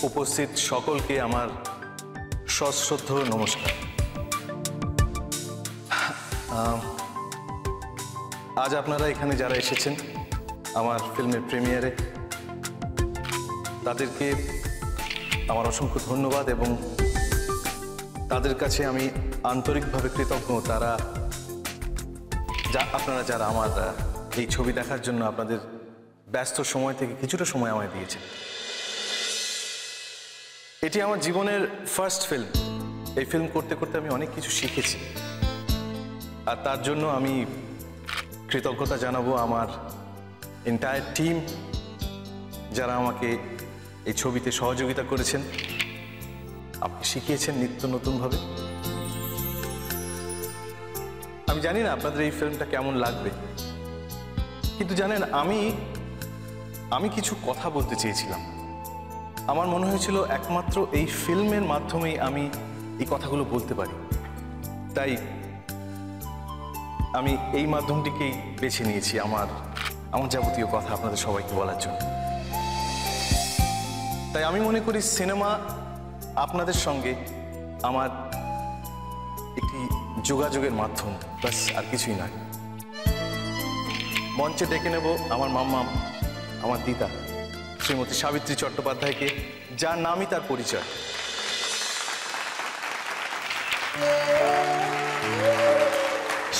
উপস্থিত সকলকে আমার সশ্রদ্ধ নমস্কার। আজ আপনারা এখানে যারা এসেছেন আমার ফিল্মের প্রিমিয়ারে, তাদেরকে আমার অসংখ্য ধন্যবাদ এবং তাদের কাছে আমি আন্তরিকভাবে কৃতজ্ঞ। আপনারা যারা আমার এই ছবি দেখার জন্য আপনাদের ব্যস্ত সময় থেকে কিছুটা সময় আমায় দিয়েছেন। এটি আমার জীবনের ফার্স্ট ফিল্ম। এই ফিল্ম করতে করতে আমি অনেক কিছু শিখেছি, আর তার জন্য আমি কৃতজ্ঞতা জানাবো আমার এন্টায়ার টিম, যারা আমাকে এই ছবিতে সহযোগিতা করেছেন, আমাকে শিখিয়েছেন নিত্য নতুনভাবে। আমি জানি না আপনাদের এই ফিল্মটা কেমন লাগবে, কিন্তু জানেন আমি কিছু কথা বলতে চেয়েছিলাম। আমার মনে হয়েছিল একমাত্র এই ফিল্মের মাধ্যমেই আমি এই কথাগুলো বলতে পারি, তাই আমি এই মাধ্যমটিকেই বেছে নিয়েছি আমার যাবতীয় কথা আপনাদের সবাইকে বলার জন্য। তাই আমি মনে করি সিনেমা আপনাদের সঙ্গে আমার একটি যোগাযোগের মাধ্যম, বাস, আর কিছুই নয়। মঞ্চে ডেকে নেব আমার মাম্মা, আমার দিদা শ্রীমতী সাবিত্রী চট্টোপাধ্যায়কে, যার নামই তার পরিচয়।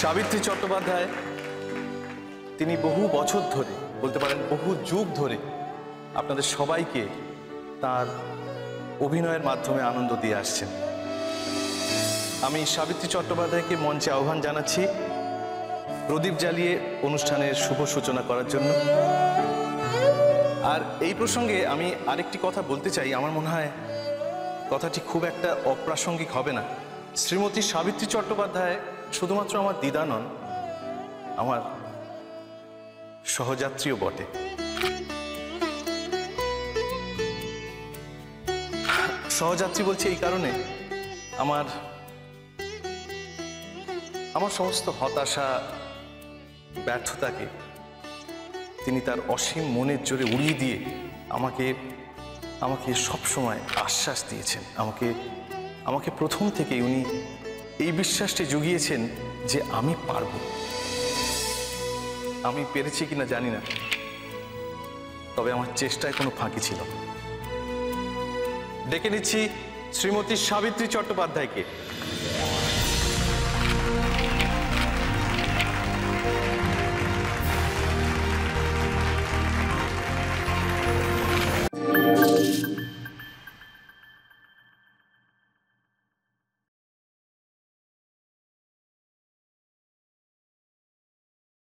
সাবিত্রী চট্টোপাধ্যায়, তিনি বহু বছর ধরে, বলতে পারেন বহু যুগ ধরে আপনাদের সবাইকে তার অভিনয়ের মাধ্যমে আনন্দ দিয়ে আসছেন। আমি সাবিত্রী চট্টোপাধ্যায়কে মঞ্চে আহ্বান জানাচ্ছি প্রদীপ জ্বালিয়ে অনুষ্ঠানের শুভ সূচনা করার জন্য। আর এই প্রসঙ্গে আমি আরেকটি কথা বলতে চাই। আমার মনে হয় কথাটি খুব একটা অপ্রাসঙ্গিক হবে না। শ্রীমতী সাবিত্রী চট্টোপাধ্যায় শুধুমাত্র আমার দিদা নন, আমার সহযাত্রীও বটে। সহযাত্রী বলছি এই কারণে, আমার সমস্ত হতাশা, ব্যর্থতাকে তিনি তার অসীম মনের জোরে উড়িয়ে দিয়ে আমাকে সবসময় আশ্বাস দিয়েছেন। আমাকে প্রথম থেকেই উনি এই বিশ্বাসটি জুগিয়েছেন যে আমি পারব। আমি পেরেছি কিনা জানি না, তবে আমার চেষ্টায় কোনো ফাঁকি ছিল না। ডেকে নিচ্ছি শ্রীমতী সাবিত্রী চট্টোপাধ্যায়কে।